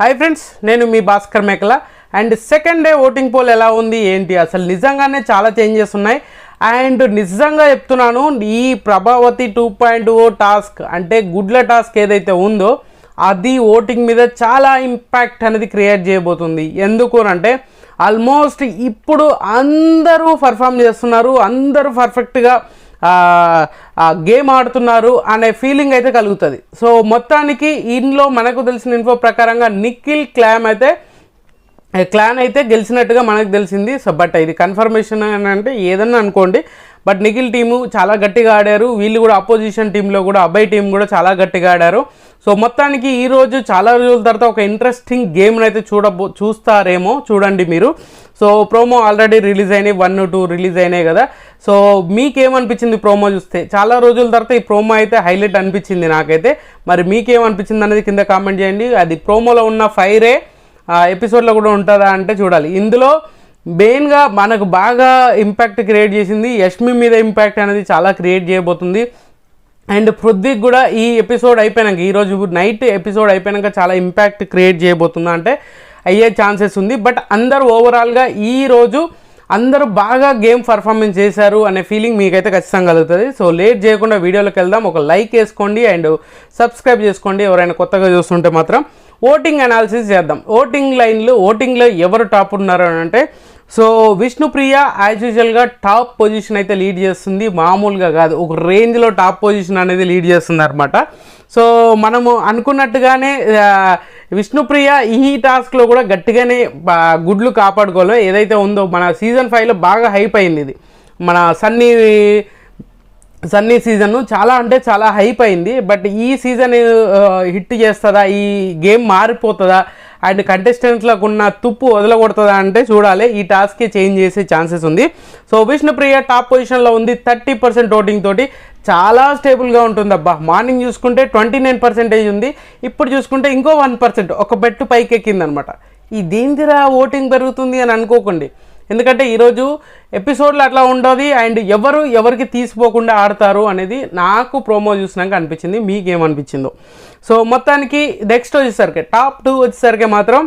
Hi friends, నేను మీ భాస్కర్ మేకల. And second day voting poll ఎలా ఉంది ఏంటి, అసలు నిజంగానే చాలా చేంజెస్ ఉన్నాయి. అండ్ నిజంగా చెప్తున్నాను, ఈ ప్రభావతి 2.0 టాస్క్ అంటే గుడ్ల టాస్క్ ఏదైతే ఉందో అది ఓటింగ్ మీద చాలా ఇంపాక్ట్ అనేది క్రియేట్ చేయబోతుంది. ఎందుకు అంటే ఆల్మోస్ట్ ఇప్పుడు అందరూ పర్ఫామ్ చేస్తున్నారు, అందరూ పర్ఫెక్ట్గా గేమ్ ఆడుతున్నారు అనే ఫీలింగ్ అయితే కలుగుతుంది. సో మొత్తానికి ఇందులో మనకు తెలిసిన ఇన్ఫో ప్రకారంగా నిఖిల్ క్లాన్ అయితే గెలిచినట్టుగా మనకు తెలిసింది. సో బట్ ఇది కన్ఫర్మేషన్ అని అంటే ఏదన్నా అనుకోండి, బట్ నిఖిల్ టీము చాలా గట్టిగా ఆడారు. వీళ్ళు కూడా అపోజిషన్ టీంలో కూడా అబ్బాయి టీం కూడా చాలా గట్టిగా ఆడారు. సో మొత్తానికి ఈరోజు చాలా రోజుల తర్వాత ఒక ఇంట్రెస్టింగ్ గేమ్ని అయితే చూస్తారేమో, చూడండి మీరు. సో ప్రోమో ఆల్రెడీ రిలీజ్ అయినాయి, 1, 2 రిలీజ్ అయినాయి కదా. సో మీకేమనిపించింది ప్రోమో చూస్తే? చాలా రోజుల తర్వాత ఈ ప్రోమో అయితే హైలైట్ అనిపించింది నాకైతే. మరి మీకేమనిపించింది అనేది కింద కామెంట్ చేయండి. అది ప్రోమోలో ఉన్న ఫైరే ఎపిసోడ్లో కూడా ఉంటుందా అంటే చూడాలి. ఇందులో మెయిన్గా మనకు బాగా ఇంపాక్ట్ క్రియేట్ చేసింది యష్మి మీద ఇంపాక్ట్ అనేది చాలా క్రియేట్ చేయబోతుంది. అండ్ పృథ్వీకి కూడా ఈ ఎపిసోడ్ అయిపోయాక, ఈరోజు నైట్ ఎపిసోడ్ అయిపోయాక చాలా ఇంపాక్ట్ క్రియేట్ చేయబోతుందా అంటే అయ్యే ఛాన్సెస్ ఉంది. బట్ అందరూ ఓవరాల్గా ఈరోజు అందరూ బాగా గేమ్ పర్ఫార్మెన్స్ చేశారు అనే ఫీలింగ్ మీకైతే ఖచ్చితంగా కలుగుతుంది. సో లేట్ చేయకుండా వీడియోలోకి వెళ్దాం. ఒక లైక్ వేసుకోండి అండ్ సబ్స్క్రైబ్ చేసుకోండి ఎవరైనా కొత్తగా చూస్తుంటే మాత్రం. ఓటింగ్ అనాలిసిస్ చేద్దాం. ఓటింగ్లో ఎవరు టాప్ ఉన్నారు అని అంటే, సో విష్ణుప్రియ యాజ్ యూజువల్గా టాప్ పొజిషన్ అయితే లీడ్ చేస్తుంది. మామూలుగా కాదు, ఒక రేంజ్లో టాప్ పొజిషన్ అనేది లీడ్ చేస్తుంది అనమాట. సో మనము అనుకున్నట్టుగానే విష్ణుప్రియ ఈ టాస్క్లో కూడా గట్టిగానే గుడ్లు కాపాడుకోవాలి. ఏదైతే ఉందో మన సీజన్ 5లో బాగా హైప్ అయింది. ఇది మన సన్నీ సీజన్ చాలా అంటే చాలా హైప్ అయింది. బట్ ఈ సీజన్ హిట్ చేస్తుందా, ఈ గేమ్ మారిపోతుందా, అండ్ కంటెస్టెంట్లకు ఉన్న తుప్పు వదలగొడుతుందా అంటే చూడాలి. ఈ టాస్క్కి చేంజ్ చేసే ఛాన్సెస్ ఉంది. సో విష్ణుప్రియ టాప్ పొజిషన్లో ఉంది 30% ఓటింగ్ తోటి. చాలా స్టేబుల్గా ఉంటుంది అబ్బా. మార్నింగ్ చూసుకుంటే 29% ఉంది, ఇప్పుడు చూసుకుంటే ఇంకో 1% ఒక బెట్టు పైకి ఎక్కిందనమాట. ఈ దేనిదిరా ఓటింగ్ పెరుగుతుంది అని అనుకోకండి, ఎందుకంటే ఈరోజు ఎపిసోడ్లో అట్లా ఉండదు. అండ్ ఎవరికి తీసిపోకుండా ఆడతారు అనేది నాకు ప్రోమో చూసినాక అనిపించింది. మీకేమనిపించిందో? సో మొత్తానికి నెక్స్ట్ వచ్చేసరికి టాప్ 2 వచ్చేసరికి మాత్రం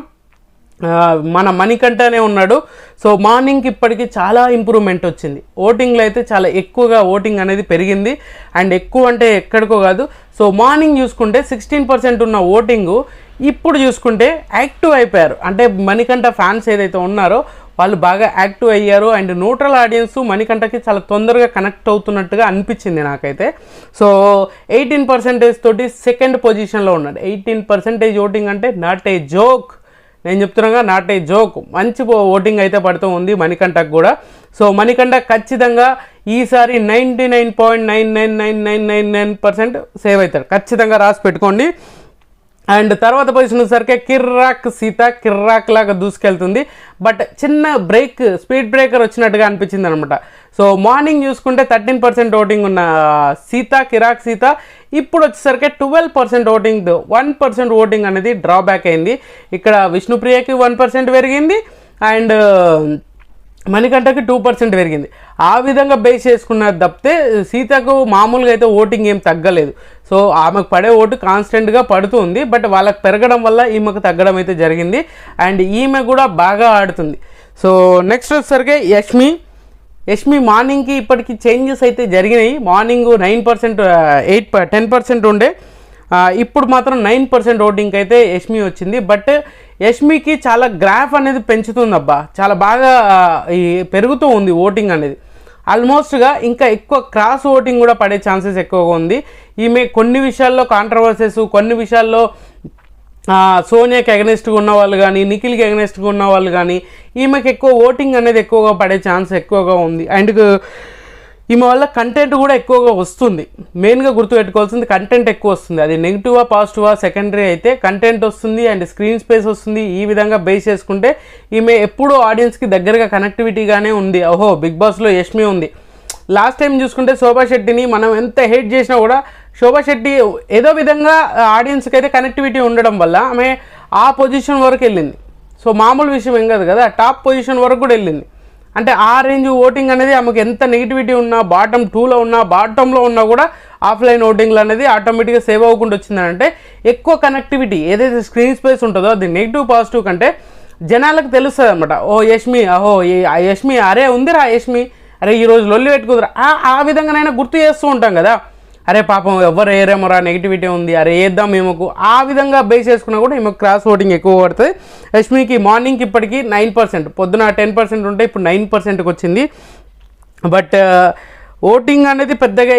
మన మణికంఠనే ఉన్నాడు. సో మార్నింగ్కి ఇప్పటికీ చాలా ఇంప్రూవ్మెంట్ వచ్చింది. ఓటింగ్లో అయితే చాలా ఎక్కువగా ఓటింగ్ అనేది పెరిగింది. అండ్ ఎక్కువ అంటే ఎక్కడికో కాదు. సో మార్నింగ్ చూసుకుంటే 16% ఉన్న ఓటింగు ఇప్పుడు చూసుకుంటే యాక్టివ్ అయిపోయారు. అంటే మణికంఠ ఫ్యాన్స్ ఏదైతే ఉన్నారో వాళ్ళు బాగా యాక్టివ్ అయ్యారు. అండ్ న్యూట్రల్ ఆడియన్స్ మణికంఠకి చాలా తొందరగా కనెక్ట్ అవుతున్నట్టుగా అనిపించింది నాకైతే. సో 18% తోటి సెకండ్ పొజిషన్లో ఉన్నాడు. 18% ఓటింగ్ అంటే నాట్ ఏ జోక్. నేను చెప్తున్నాగా, నాట్ ఏ జోక్. మంచి ఓటింగ్ అయితే పడుతూ ఉంది మణికంఠకు కూడా. సో మణికంఠ ఖచ్చితంగా ఈసారి 99.99999% సేవ్ అవుతాడు. ఖచ్చితంగా రాసి పెట్టుకోండి. అండ్ తర్వాత పొజిషన్ వచ్చేసరికి కిర్రాక్ లాగా దూసుకెళ్తుంది. బట్ చిన్న స్పీడ్ బ్రేకర్ వచ్చినట్టుగా అనిపించింది అనమాట. సో మార్నింగ్ చూసుకుంటే 13% ఓటింగ్ ఉన్న కిరాక్ సీత ఇప్పుడు వచ్చేసరికి 12% ఓటింగ్, 1% ఓటింగ్ అనేది డ్రాబ్యాక్ అయింది. ఇక్కడ విష్ణుప్రియకి 1% పెరిగింది అండ్ మణికంఠకి 2% పెరిగింది. ఆ విధంగా బేస్ చేసుకున్నది తప్పితే సీతకు మామూలుగా అయితే ఓటింగ్ ఏం తగ్గలేదు. సో ఆమెకు పడే ఓటు కాన్స్టెంట్గా పడుతుంది. బట్ వాళ్ళకి పెరగడం వల్ల ఈమెకు తగ్గడం అయితే జరిగింది. అండ్ ఈమె కూడా బాగా ఆడుతుంది. సో నెక్స్ట్ వచ్చేసరికి యష్మి మార్నింగ్కి ఇప్పటికి చేంజెస్ అయితే జరిగినాయి. మార్నింగ్ 10% ఉండే, ఇప్పుడు మాత్రం 9% ఓటింగ్ అయితే యష్మి వచ్చింది. బట్ యష్మికి చాలా గ్రాఫ్ అనేది పెంచుతుంది అబ్బా. చాలా బాగా పెరుగుతూ ఉంది ఓటింగ్ అనేది. ఆల్మోస్ట్గా ఇంకా ఎక్కువ క్రాస్ ఓటింగ్ కూడా పడే ఛాన్సెస్ ఎక్కువగా ఉంది. ఈమె కొన్ని విషయాల్లో కాంట్రవర్సీస్, కొన్ని విషయాల్లో సోనియాకి ఎగనెస్ట్గా ఉన్న వాళ్ళు కానీ, నిఖిల్కి ఎగనెస్ట్గా ఉన్న వాళ్ళు కానీ ఈమెకి ఎక్కువ ఓటింగ్ అనేది ఎక్కువగా పడే ఛాన్స్ ఎక్కువగా ఉంది. అండ్ ఈమె వల్ల కంటెంట్ కూడా ఎక్కువగా వస్తుంది. మెయిన్గా గుర్తుపెట్టుకోవాల్సింది కంటెంట్ ఎక్కువ వస్తుంది. అది నెగిటివా పాజిటివా సెకండరీ అయితే కంటెంట్ వస్తుంది అండ్ స్క్రీన్ స్పేస్ వస్తుంది. ఈ విధంగా బేస్ చేసుకుంటే ఈమె ఎప్పుడూ ఆడియన్స్కి దగ్గరగా కనెక్టివిటీగానే ఉంది. ఓహో, బిగ్ బాస్లో యష్మి ఉంది. లాస్ట్ టైం చూసుకుంటే శోభా శెట్టిని మనం ఎంత హేట్ చేసినా కూడా శోభా శెట్టి ఏదో విధంగా ఆడియన్స్కి అయితే కనెక్టివిటీ ఉండడం వల్ల ఆమె ఆ పొజిషన్ వరకు వెళ్ళింది. సో మామూలు విషయం ఏం కాదు కదా, టాప్ పొజిషన్ వరకు కూడా వెళ్ళింది. అంటే ఆ రేంజ్ ఓటింగ్ అనేది ఆమెకు ఎంత నెగిటివిటీ ఉన్నా, బాటమ్ 2లో ఉన్నా, బాటంలో ఉన్నా కూడా ఆఫ్లైన్ ఓటింగ్లు అనేది ఆటోమేటిక్గా సేవ్ అవ్వకుండా వచ్చిందంటే ఎక్కువ కనెక్టివిటీ ఏదైతే స్క్రీన్ స్పేస్ ఉంటుందో అది నెగిటివ్ పాజిటివ్ కంటే జనాలకు తెలుస్తుంది అనమాట. ఓ యష్మి, అహో యష్మి, అరే ఉందిరా యష్మి, అరే ఈరోజు లొల్లి పెట్టుకుదురా, ఆ విధంగానైనా గుర్తు చేస్తూ ఉంటాం కదా. అరే పాపం ఎవరు ఏరేమోరా నెగిటివిటీ ఉంది, అరే వేద్దాం ఈమెకు, ఆ విధంగా బేస్ చేసుకున్నా కూడా ఈమెకు క్రాస్ ఓటింగ్ ఎక్కువ పడుతుంది. యష్మికి మార్నింగ్కి ఇప్పటికీ 9%, పొద్దున 10% ఉంటే ఇప్పుడు 9%కి వచ్చింది. బట్ ఓటింగ్ అనేది పెద్దగా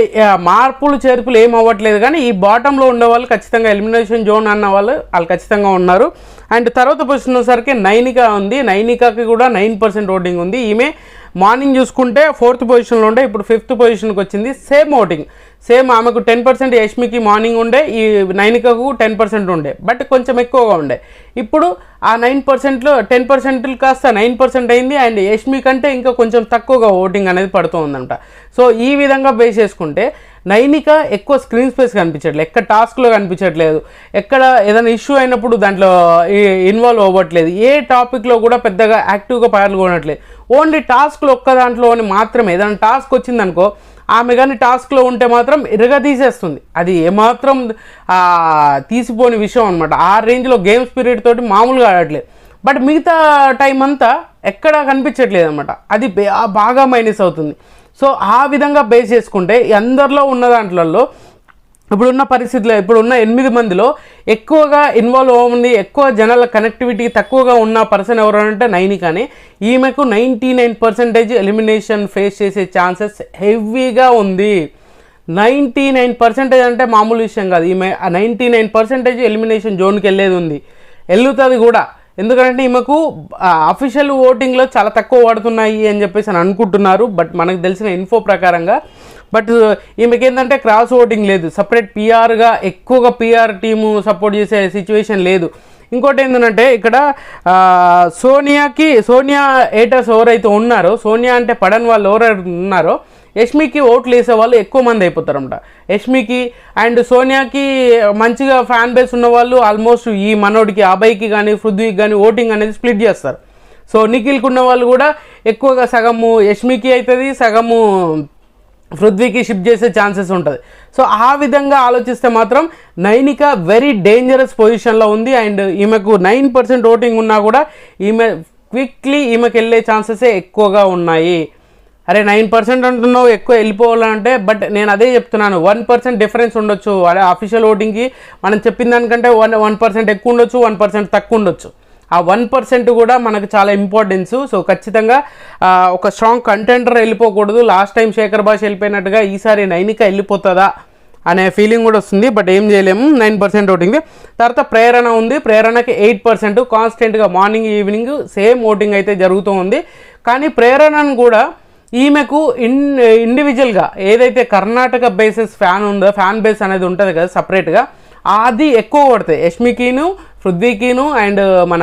మార్పులు చేర్పులు ఏం అవ్వట్లేదు, కానీ ఈ బాటంలో ఉండే వాళ్ళు ఖచ్చితంగా ఎలిమినేషన్ జోన్ అన్న వాళ్ళు ఖచ్చితంగా ఉన్నారు. అండ్ తర్వాత పొజిషన్ వచ్చేసరికి నైనిక ఉంది. నైనికాకి కూడా 9% ఓటింగ్ ఉంది. ఈమె మార్నింగ్ చూసుకుంటే 4th పొజిషన్లో ఉండే, ఇప్పుడు 5th పొజిషన్కి వచ్చింది. సేమ్ ఓటింగ్, సేమ్ ఆమెకు 10%, యష్మికి మార్నింగ్ ఉండే, ఈ నైనికకు 10% ఉండే, బట్ కొంచెం ఎక్కువగా ఉండే. ఇప్పుడు ఆ 9%లో 10% కాస్త 9% అయింది. అండ్ యష్మి కంటే ఇంకా కొంచెం తక్కువగా ఓటింగ్ అనేది పడుతూ ఉందంట. సో ఈ విధంగా బేస్ చేసుకుంటే నైనిక ఎక్కువ స్క్రీన్ స్పేస్ కనిపించట్లేదు, ఎక్కడ టాస్క్లో కనిపించట్లేదు, ఎక్కడ ఏదైనా ఇష్యూ అయినప్పుడు దాంట్లో ఇన్వాల్వ్ అవ్వట్లేదు, ఏ టాపిక్లో కూడా పెద్దగా యాక్టివ్గా పాల్గొనట్లేదు. ఓన్లీ టాస్క్లో ఒక్క దాంట్లోని మాత్రమే ఏదైనా టాస్క్ వచ్చిందనుకో, ఆమె కానీ టాస్క్లో ఉంటే మాత్రం తీసేస్తుంది. అది ఏమాత్రం తీసిపోని విషయం అనమాట. ఆ రేంజ్లో గేమ్ స్పిరిట్ తోటి మామూలుగా ఆడట్లేదు. బట్ మిగతా టైం అంతా ఎక్కడా కనిపించట్లేదు అనమాట. అది బాగా మైనస్ అవుతుంది. సో ఆ విధంగా బేస్ చేసుకుంటే అందరిలో ఉన్న దాంట్లలో ఇప్పుడున్న పరిస్థితిలో ఇప్పుడున్న 8 మందిలో ఎక్కువగా ఇన్వాల్వ్ అవ్వమంది, ఎక్కువ జనాల కనెక్టివిటీ తక్కువగా ఉన్న పర్సన్ ఎవరు అంటే నైనికాని. ఈమెకు 99% ఎలిమినేషన్ ఫేస్ చేసే ఛాన్సెస్ హెవీగా ఉంది. 99% అంటే మామూలు విషయం కాదు. ఈమె 99% ఎలిమినేషన్ జోన్కి వెళ్తుంది కూడా. ఎందుకంటే ఈమెకు అఫీషియల్ ఓటింగ్లో చాలా తక్కువ పడుతున్నాయి అని చెప్పేసి అని అనుకుంటున్నారు. బట్ మనకు తెలిసిన ఇన్ఫో ప్రకారంగా బట్ ఈమెకి ఏంటంటే క్రాస్ ఓటింగ్ లేదు, సపరేట్ పీఆర్గా ఎక్కువగా పీఆర్ టీము సపోర్ట్ చేసే సిచ్యువేషన్ లేదు. ఇంకోటి ఏంటంటే ఇక్కడ సోనియా ఏటర్స్ ఎవరైతే ఉన్నారో, సోనియా అంటే పడని వాళ్ళు ఎవరైతే ఉన్నారో యష్మికి ఓట్లు వేసే వాళ్ళు ఎక్కువ మంది అయిపోతారన్నమాట. యష్మికి అండ్ సోనియాకి మంచిగా ఫ్యాన్ బేస్ ఉన్న వాళ్ళు ఆల్మోస్ట్ ఈ మనోడికి అభయ్కి కానీ పృథ్వీకి కానీ ఓటింగ్ అనేది స్ప్లిట్ చేస్తారు. సో నిఖిల్కి ఉన్న వాళ్ళు కూడా ఎక్కువగా సగము యష్మికి అవుతుంది, సగము పృథ్వీకి షిఫ్ట్ చేసే ఛాన్సెస్ ఉంటుంది. సో ఆ విధంగా ఆలోచిస్తే మాత్రం నైనిక వెరీ డేంజరస్ పొజిషన్లో ఉంది. అండ్ ఈమెకు 9% ఓటింగ్ ఉన్నా కూడా ఈమెకి వెళ్ళే ఛాన్సెసే ఎక్కువగా ఉన్నాయి. అరే 9% అంటున్నావు, ఎక్కువ వెళ్ళిపోవాలంటే, బట్ నేను అదే చెప్తున్నాను, 1% డిఫరెన్స్ ఉండొచ్చు. అదే అఫీషియల్ ఓటింగ్కి మనం చెప్పిన దానికంటే 1% ఎక్కువ ఉండొచ్చు, 1% తక్కువ ఉండొచ్చు. ఆ 1% కూడా మనకు చాలా ఇంపార్టెన్స్. సో ఖచ్చితంగా ఒక స్ట్రాంగ్ కంటెండర్ వెళ్ళిపోకూడదు. లాస్ట్ టైం శేఖర్ భాష వెళ్ళిపోయినట్టుగా ఈసారి నైనిక వెళ్ళిపోతుందా అనే ఫీలింగ్ కూడా వస్తుంది. బట్ ఏం చేయలేము, 9% ఓటింగ్. తర్వాత ప్రేరణ ఉంది. ప్రేరణకి 8%, కాన్స్టెంట్గా మార్నింగ్ ఈవినింగ్ సేమ్ ఓటింగ్ అయితే జరుగుతూ ఉంది. కానీ ప్రేరణను కూడా ఈమెకు ఇండివిజువల్గా ఏదైతే కర్ణాటక బేసెస్ ఫ్యాన్ ఉందో, ఫ్యాన్ బేస్ అనేది ఉంటుంది కదా సపరేట్గా, అది ఎక్కువ పడుతుంది. యష్మికిను, పృథ్వీకిను అండ్ మన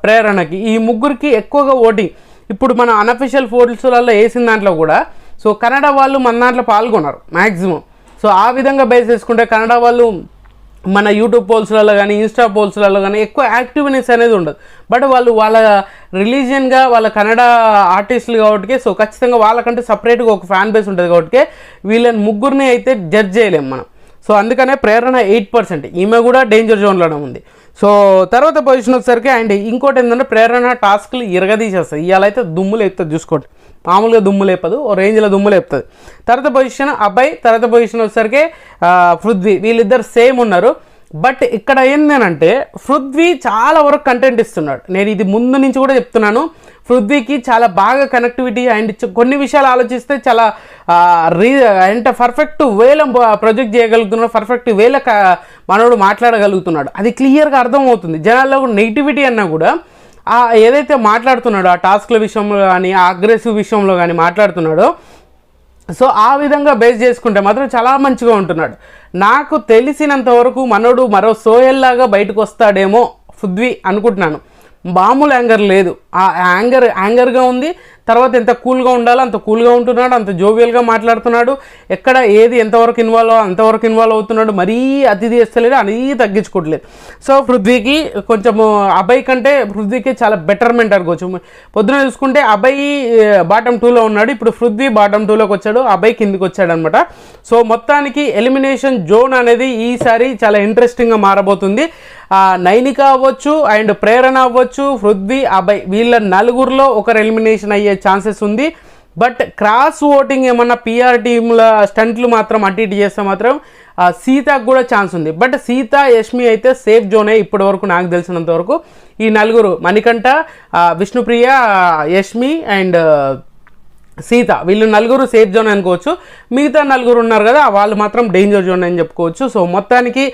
ప్రేరణకి, ఈ ముగ్గురికి ఎక్కువగా ఓటింగ్. ఇప్పుడు మన అనఫిషియల్ పోల్స్లలో వేసిన దాంట్లో కూడా సో కన్నడ వాళ్ళు మన దాంట్లో పాల్గొన్నారు మ్యాక్సిమం. సో ఆ విధంగా బేస్ చేసుకుంటే కన్నడ వాళ్ళు మన యూట్యూబ్ పోల్స్లలో కానీ ఇన్స్టా పోల్స్లలో కానీ ఎక్కువ యాక్టివ్నెస్ అనేది ఉండదు. బట్ వాళ్ళ రిలీజియన్గా వాళ్ళ కన్నడ ఆర్టిస్టులు కాబట్టి సో ఖచ్చితంగా వాళ్ళకంటే సపరేట్గా ఒక ఫ్యాన్ బేస్ ఉంటుంది కాబట్టి వీళ్ళని ముగ్గురిని అయితే జడ్జ్ చేయలేము మనం. సో అందుకనే ప్రేరణ 8%, ఈమె కూడా డేంజర్ జోన్లోనే ఉంది. సో తర్వాత పొజిషన్ వచ్చేసరికి అండ్ ఇంకోటి ఏంటంటే ప్రేరణ టాస్క్లు ఇరగదీసేస్తుంది. ఇవాళ అయితే దుమ్ము లేపుతుంది, చూసుకోండి, మామూలుగా దుమ్ము లేపదు, ఓ రేంజ్లో దుమ్ము లేపుతుంది. తర్వాత పొజిషన్ అబ్బాయి, తర్వాత పొజిషన్ వచ్చేసరికి పృథ్వీ, వీళ్ళిద్దరు సేమ్ ఉన్నారు. బట్ ఇక్కడ ఏంటంటే పృథ్వీ చాలా వరకు కంటెంట్ ఇస్తున్నాడు. నేను ఇది ముందు నుంచి కూడా చెప్తున్నాను, పృథ్వీకి చాలా బాగా కనెక్టివిటీ అండ్ కొన్ని విషయాలు ఆలోచిస్తే చాలా అంటే పర్ఫెక్ట్ వేలో ప్రొజెక్ట్ చేయగలుగుతున్నాడు, పర్ఫెక్ట్ వేలో మనోడు మాట్లాడగలుగుతున్నాడు. అది క్లియర్గా అర్థమవుతుంది. జనాల్లో కూడా నెగిటివిటీ అన్నా కూడా ఏదైతే మాట్లాడుతున్నాడో ఆ టాస్క్ల విషయంలో కానీ ఆ అగ్రెసివ్ విషయంలో కానీ మాట్లాడుతున్నాడో, సో ఆ విధంగా బేస్ చేసుకుంటే మాత్రం చాలా మంచిగా ఉంటున్నాడు. నాకు తెలిసినంత వరకు మనోడు మరో సోయల్లాగా బయటకు వస్తాడేమో పృథ్వీ అనుకుంటున్నాను. మామూలు యాంగర్ లేదు, ఆ యాంగర్గా ఉంది. తర్వాత ఎంత కూల్గా ఉండాలో అంత కూల్గా ఉంటున్నాడు, అంత జోవియల్గా మాట్లాడుతున్నాడు, ఎక్కడ ఏది ఎంతవరకు అంతవరకు ఇన్వాల్వ్ అవుతున్నాడు, మరీ అతి చేస్తలేడు, అది తగ్గించుకోవట్లేదు. సో పృథ్వీకి కొంచెము అభయ్ కంటే పృథ్వీకి చాలా బెటర్మెంట్ అనుకోవచ్చు. పొద్దున చూసుకుంటే అభయ్ బాటమ్ 2లో ఉన్నాడు, ఇప్పుడు పృథ్వీ బాటమ్ 2లోకి వచ్చాడు, అభయ్ కిందికి వచ్చాడు అనమాట. సో మొత్తానికి ఎలిమినేషన్ జోన్ అనేది ఈసారి చాలా ఇంట్రెస్టింగ్గా మారబోతుంది. నైనిక అవ్వచ్చు అండ్ ప్రేరణ అవ్వచ్చు, పృథ్వీ, అభయ్ వీళ్ళ నలుగురిలో ఒకరు ఎలిమినేషన్ అయ్యే ఛాన్సెస్ ఉంది. బట్ క్రాస్ ఓటింగ్ ఏమన్నా పిఆర్ టీంల స్టంట్లు మాత్రం అటు ఇటు చేస్తే మాత్రం సీతకు కూడా ఛాన్స్ ఉంది. బట్ సీత, యష్మి అయితే సేఫ్ జోనే ఇప్పటి వరకు నాకు తెలిసినంత వరకు. ఈ నలుగురు మణికంఠ, విష్ణుప్రియ, యష్మి అండ్ సీత వీళ్ళు నలుగురు సేఫ్ జోన్ అనుకోవచ్చు. మిగతా నలుగురు ఉన్నారు కదా, వాళ్ళు మాత్రం డేంజర్ జోన్ అని చెప్పుకోవచ్చు. సో మొత్తానికి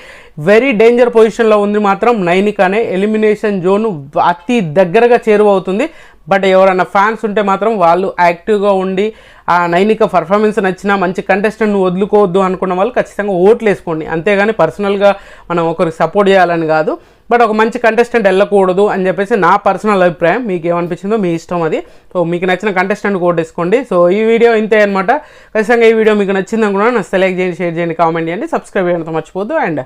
వెరీ డేంజర్ పొజిషన్లో ఉంది మాత్రం నైనికానే. ఎలిమినేషన్ జోన్ అతి దగ్గరగా చేరువవుతుంది. బట్ ఎవరైనా ఫ్యాన్స్ ఉంటే మాత్రం వాళ్ళు యాక్టివ్గా ఉండి ఆ నైనిక పర్ఫార్మెన్స్ నచ్చినా, మంచి కంటెస్టెంట్ను వదులుకోవద్దు అనుకున్న వాళ్ళు ఖచ్చితంగా ఓట్లు వేసుకోండి. అంతేగాని పర్సనల్గా మనం ఒకరికి సపోర్ట్ చేయాలని కాదు. బట్ ఒక మంచి కంటెస్టెంట్ వెళ్ళకూడదు అని చెప్పేసి నా పర్సనల్ అభిప్రాయం. మీకు ఏమనిపించిందో మీ ఇష్టం అది. సో మీకు నచ్చిన కంటెస్టెంట్ ఓటేసుకోండి. సో ఈ వీడియో ఇంతే అనమాట. ఖచ్చితంగా ఈ వీడియో మీకు నచ్చింది అనుకున్నాను. నచ్చితే లైక్ చేయండి, షేర్ చేయండి, కామెంట్ చేయండి, సబ్స్క్రైబ్ చేయడంతో మర్చిపోద్దు. అండ్